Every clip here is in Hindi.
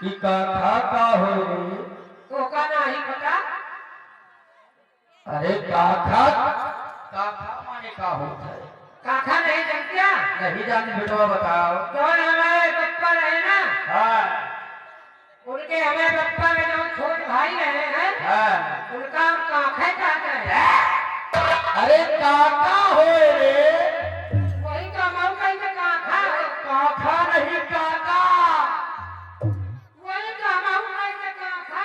ई काका का हो रे? तो का नहीं पता। अरे काका काका माने का होता है? काका नहीं जानते? नहीं जाने बेटवा बताओ। जो हमारे पप्पा रहे ना, हाँ उनके हमें पप्पा के जो छोटे भाई रहे हैं, हाँ। उनका काका कहते हैं। अरे काका हो रे? वही तो हम कहीं काका है। काका नहीं काका। वही तो हम कहीं काका।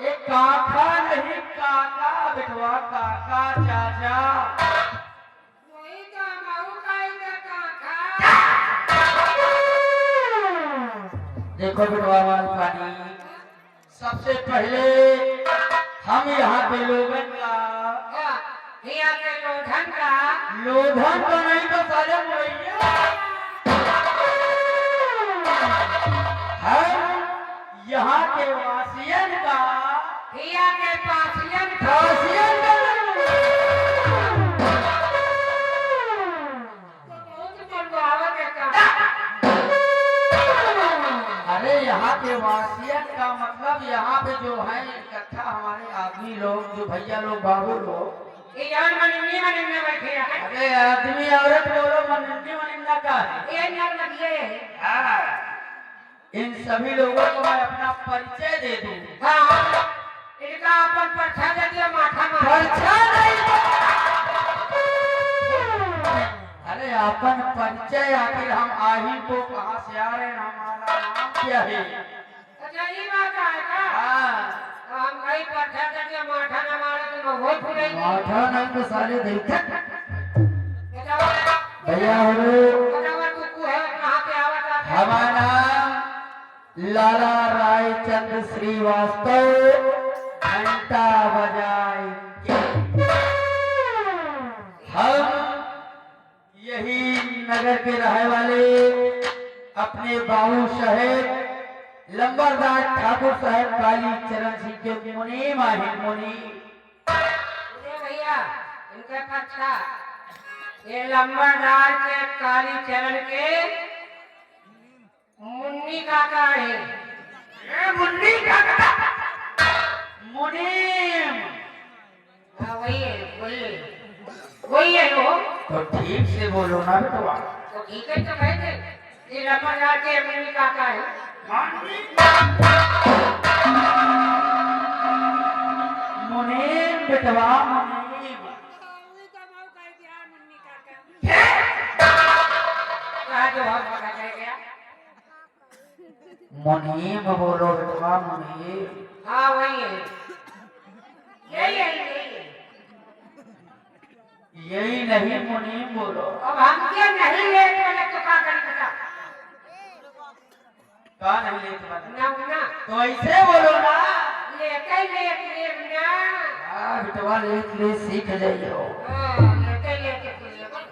ये काका नहीं काका बेटवा, काका चाचा। वही तो हम कहीं काका। देखो बेटवा वाल पानी, सबसे पहले हम यहाँ के लोगन का हिया के लोधन का लोधन तो नहीं तो सारे मुरैया हम यहाँ के वासियन का हिया के पासियन का वासियन का बहुत मनवावत है का। अरे यहाँ के वासियन का मतलब यहाँ पे जो है इकट्ठा हमारे आदमी लोग, जो भैया लोग, बाबू लोग, ये जान मनिन्ने बैठे हैं। अरे आदमी औरत बोलो मनिन्ना का है। ये नाम लगिए। हाँ, इन सभी लोगों को मैं अपना परिचय दे दूं। हाँ, इनका अपन परछा दे दिया माथा में। परिचय नहीं, अरे अपन परिचय आखिर हम आही को कहाँ से आ रहे हैं, हमारा नाम क्या है? अच्छा ये बात है का? हाँ, हम कहीं परछा दे दिया माथा न मारे तो बहुत फुलेगी। माथा नहीं तो साले देखा बताओ भैया हो तू है कहाँ पे आवता है? हमारा लाला रायचंद्र श्रीवास्तव घंटा बजाए हम यही नगर के रहने वाले अपने बाबू साहेब लंबरदार ठाकुर साहब काली चरण सिंह के मुनि माहिर मुनि। ये भैया इनका परछा ये लंबरदार के काली चरण के मुन्नी काका है। ये मुन्नी काका मुनीम। हाँ वही है वही है वही है वो। तो ठीक से बोलो ना बेटवा। तो ठीक है तो कहते ये लंबरदार के मुन्नी काका है। मुनीम बेटवा मुनीम। मुनीम बोलो बेटवा मुनीम। हाँ वही है यही है यही है। यही नहीं मुनीम बोलो। अब हम क्या नहीं ले तो क्या करें बता? का नहीं ले ना ना तो ऐसे बोलो ना। लेके ले ना। हाँ बेटवा ले सीख जाइयो लेके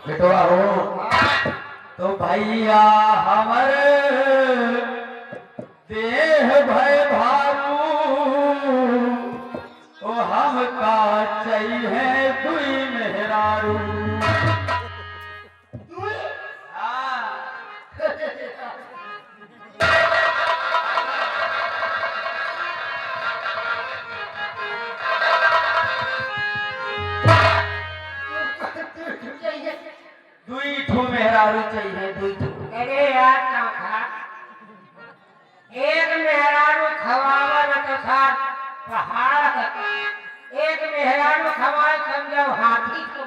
बेटवा हो। तो भैया हमारे देह भय भारू ओ हम का चाहिए दुई मेहरारू। दुई ठो मेहरारू चाहिए दुई ठो। अरे यार काका एक मेहरारू खवावा न तो साथ पहाड़ का एक मेहरारू खवाए समझो हाथी को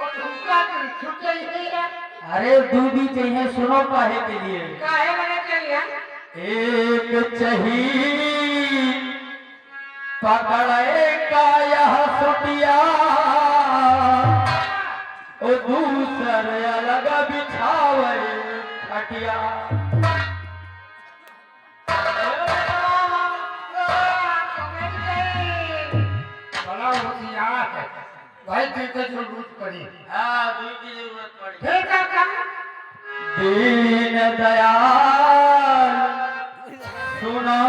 और तुमका तो छूट गई है। अरे दू भी चाहिए सुनो काहे के लिए। काहे बने चलिए एक चाहिए पकड़े का यह सुटिया ओ दूसर अलग बिछावे खटिया। बड़ा होशियार है भाई की जरूरत पड़ी। हाँ दूध की जरूरत पड़ी। ठीक है काम दीन दयाल सुनो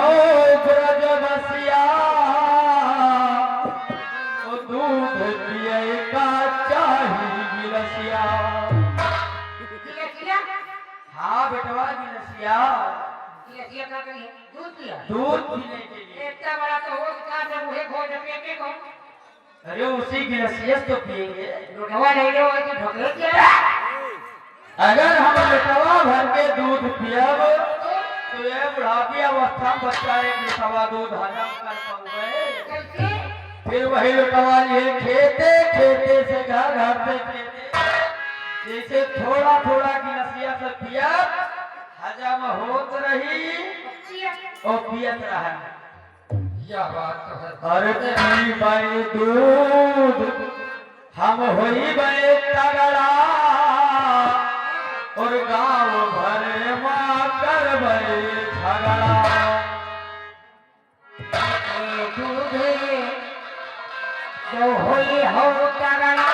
ब्रज बसिया ओ दूध पिए का चाहिए गिलसिया। गिलसिया हाँ बेटवा गिलसिया गिलसिया क्या करी दूध पिया दूध पीने के लिए। इतना बड़ा तो हो का जब मुझे खो जब के कौन अरे उसी गिलसिया से तो पिएंगे। दूधवा नहीं लो ऐसे ढोके दिया अगर हम बेटवा भर के दूध पियब तो ये बुढ़ापी अवस्था में बच्चा एक बेटवा दूध हजम कर पाऊंगे। कैसे फिर वही बेटवा लिए खेते खेते से घर घर से खेते जैसे थोड़ा थोड़ा गिलसिया से पियब हजम होत रही और पियत रहा। यह बात तो है अरे पी भाई दूध हम होई बे तगड़ा और गांव भर माँ कर बे झगड़ा। दूधे जो होई हो तगड़ा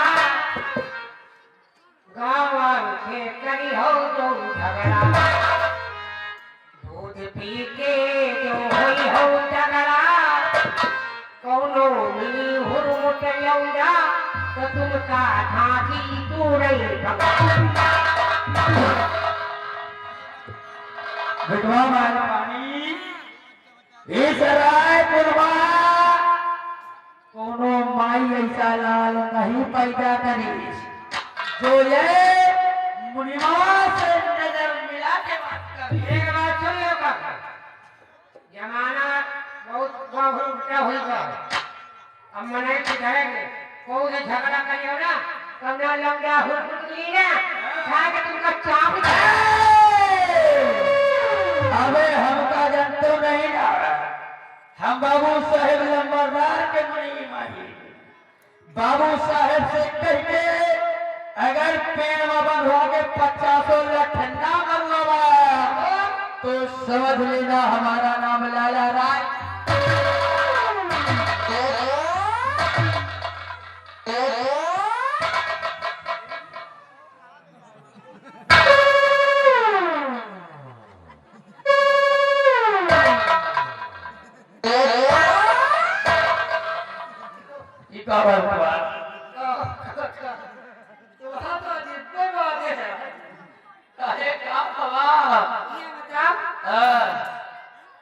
गाँव के करी हो जो झगड़ा दूध पी के जो होई हो तगड़ा कौनो मिली हुरमुट लौंडा तो तुमका ढांची दूरे बिटवा माल पानी इस राय पुरवा कोनो माई ऐसा लाल नहीं पैदा करी जो ये मुनिमा से नजर मिला के बात कर। एक बात सुन लो काका जमाना बहुत बहुत उल्टा हो गया अब मने सुधरेंगे कोई से झगड़ा करियो ना तब ना लौंडा हुरमुट ना खा के तुमका चाप अबे हमका जानते नहीं ना हम बाबू साहेब लंबरदार के मणि माही बाबू साहेब से कह के अगर पेड़ में बंधवा के 50 लठन्ना मरवा तो समझ लेना हमारा नाम लाला राय।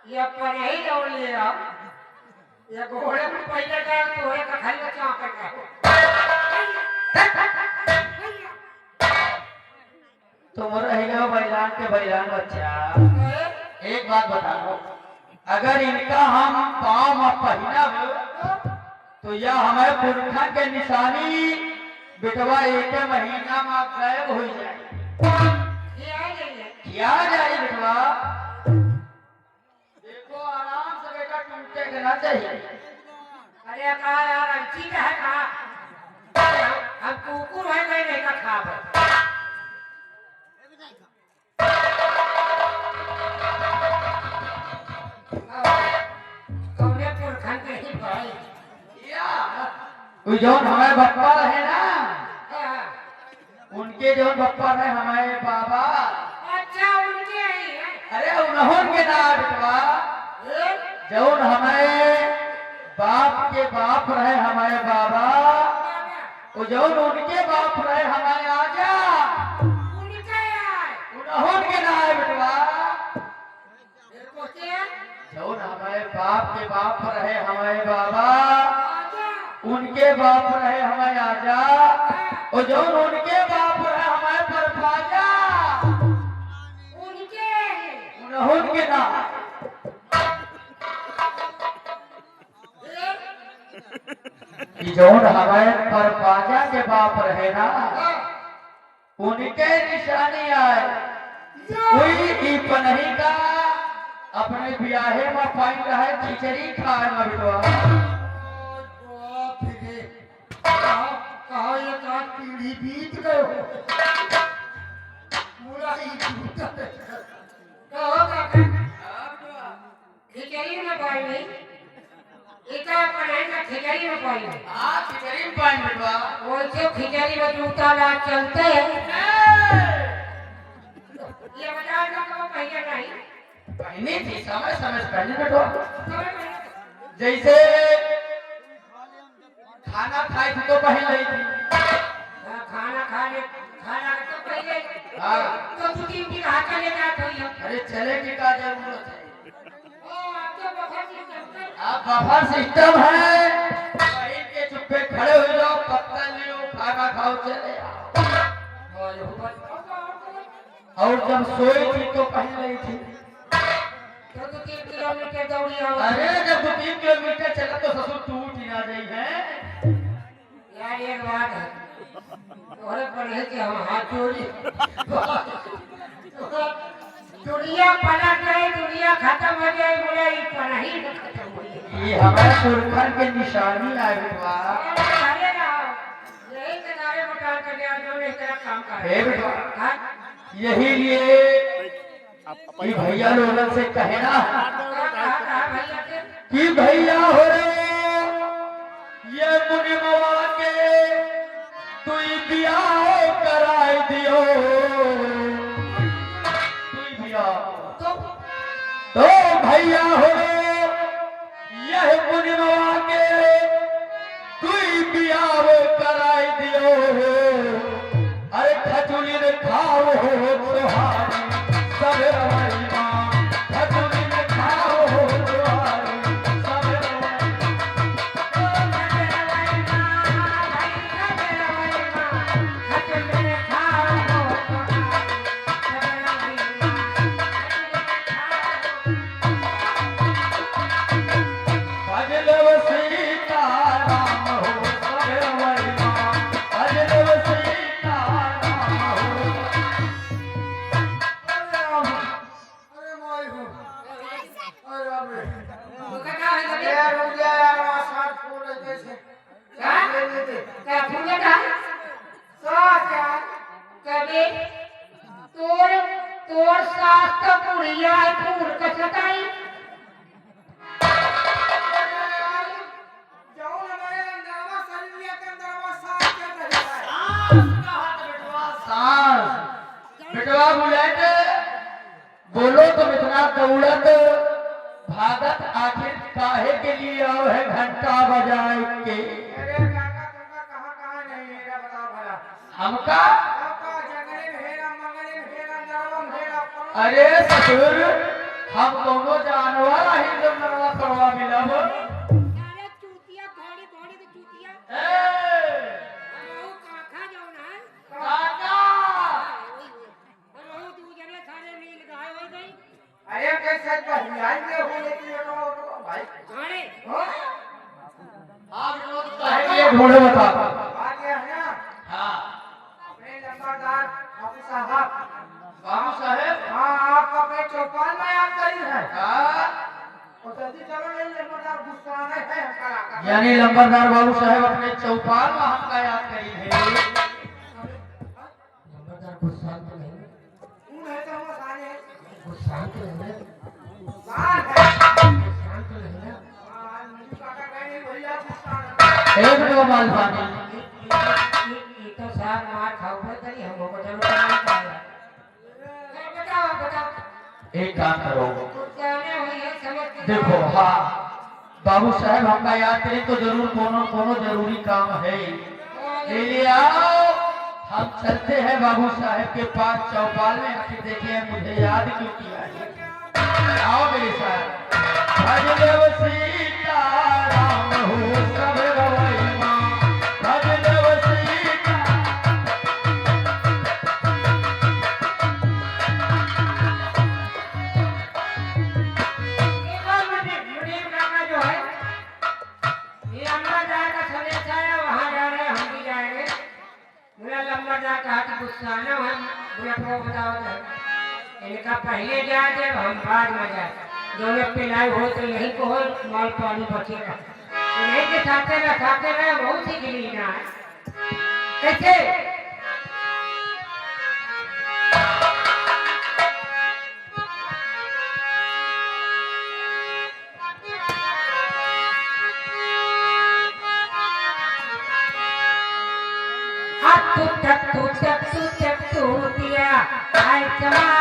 ये पर यही दौड़ ले रहा ये घोड़े पर पैदल जाए तो घोड़े का खाली बच्चा कर तुम रहेगा बैलान के बैलान बच्चा। एक बात बता दो अगर इनका हम पाँव में पहनब तो यह हमारे पुरखा के निशानी बेटवा एक महीना में गायब हो जाए। क्या जाए बेटवा देखो आराम से बेटा टूटे के ना चाहिए। अरे कहा यार अच्छी है कहा हम कुकुर है नहीं का खा कौने पुरखन के ही भाई जो हमारे बप्पा रहे ना उनके जो बप्पा रहे हमारे बाबा अच्छा उनके ही है अरे उन्होंने के ना बेटवा जो हमारे बाप के बाप रहे हमारे बाबा वो जो उनके बाप रहे हमारे आजा उनके उन्होंने के ना बेटवा है जो हमारे बाप के बाप रहे हमारे बाबा उनके बाप रहे हमारे आजा और जो उनके बाप रहे हमारे परपाजा उनके उन्होंने ना जो हमारे परपाजा के बाप रहे ना उनके निशानी आए कोई की पनही का अपने ब्याहे में पाइन रहे खिचड़ी खाए में बिटवा कहा ये का पीढ़ी बीत गए हो पूरा ही कहो काका खिचड़ी में पाई नहीं इतना पढ़ाई का खिचड़ी में पाई नहीं हाँ खिचड़ी में पाइन बिटवा वो जो खिचड़ी में जूता ला चलते हैं ये बता दो कब पहले नहीं पहनी थी समय समय से पहले बिटवा समय पहले जैसे खाना खाई थी तो पहन रही थी खाना खाने खाना तो पहले हाँ। तो तू तीन की कहा चले जात हो ये अरे चले की का जरूरत है? ओ आप तो बहुत ही चक्कर आप बफर सिस्टम है, वहीं के चुप्पे खड़े हो जाओ, पत्ता लियो, खाना खाओ, चले आओ। और ऊपर और जब सोई थी तो पहन रही थी। तो 3 किलोमीटर दौड़ी आओ अरे जब 2-3 किलोमीटर चला तो ससुर टूट ही ना गई है। यार एक बात है तोरे पर है कि हम हाथ जोड़ी दुनिया पलट गई दुनिया खत्म हो गई बोले ये पढ़ाई खत्म हो गई ये हमारे पुरखन के निशानी है बेटवा। अरे ना यही किनारे मकान कर लिया जो इस तरह काम कर हे बेटवा, हाँ? यही लिए कि भैया लोगन से कहना कहा भैया के कि भैया हो रे ये मुनिमवा के तू बियाह कराए दियो, तू बियाह तो भैया हो रे यह मुनिमवा के तू बियाह कराए दियो। अरे खजूली ने खाओ तुहारी सब रवाई माँ, खजूली ने खाओ तुहारी सब रवाई। भजलव सीताराम हो सब रवाई माँ, भजलव सीताराम हो। तोर सास तो पुड़िया है फूल कसताई सांस बेटवा बुलाते बोलो तुम इतना दौड़त भागत आखिर काहे के लिए आओ है घंटा बजाए के? हमका अरे ससुर हम दोनों जानवर ही जब नरवा करवा मिलब। अरे चूतिया घोड़ी घोड़ी की चूतिया काका जाओ ना काका और तू जने सारे नील गाय हो गई अरे कैसे बहियाई के होने की तो भाई अरे आप लोग कहेंगे ढूंढे बता। बात ये है ना हाँ अपने नंबरदार बाबू साहब बाबू साहेब हाँ आप अपने चौपाल में याद करी है हाँ तो जल्दी चलो नहीं नंबरदार गुस्सा है करा यानी लंबरदार बाबू साहेब अपने चौपाल में हमका याद करी है। नंबरदार गुस्सा तो नहीं कौन है तो वो सारे गुस्सा तो नहीं बात है शांत तो नहीं ना हाँ मुझे काका कहीं भैया गुस्सा एक दो माल पानी ये तो साहब मार खाओ तरी हमको जरूर नहीं पाया बताओ बताओ एक काम करो जाने हुई है समझ के देखो हाँ बाबू साहेब हमका याद करें तो जरूर कोनो जरूरी काम है ले ले आओ। हम चलते हैं बाबू साहेब के पास चौपाल में आके देखे मुझे याद क्यों किया है। आओ मेरे साथ। भजदेव सीताराम हो सब रवै माँ, भजदेव सीता। मुझे काका जो है ये लंबरदार का संदेश आया वहाँ जा रहे हैं हम भी जाएंगे मेरा लंबरदार कहा कि गुस्सा ना है बुरा को बताओ तो इनका पहले जाए थे हम बाद में जाए दोनों पिलाई हो तो यही को हो माल पानी बचेगा इन्हीं के साथे रहे बहुत ही गिलीना है कैसे तू दिया आई चमा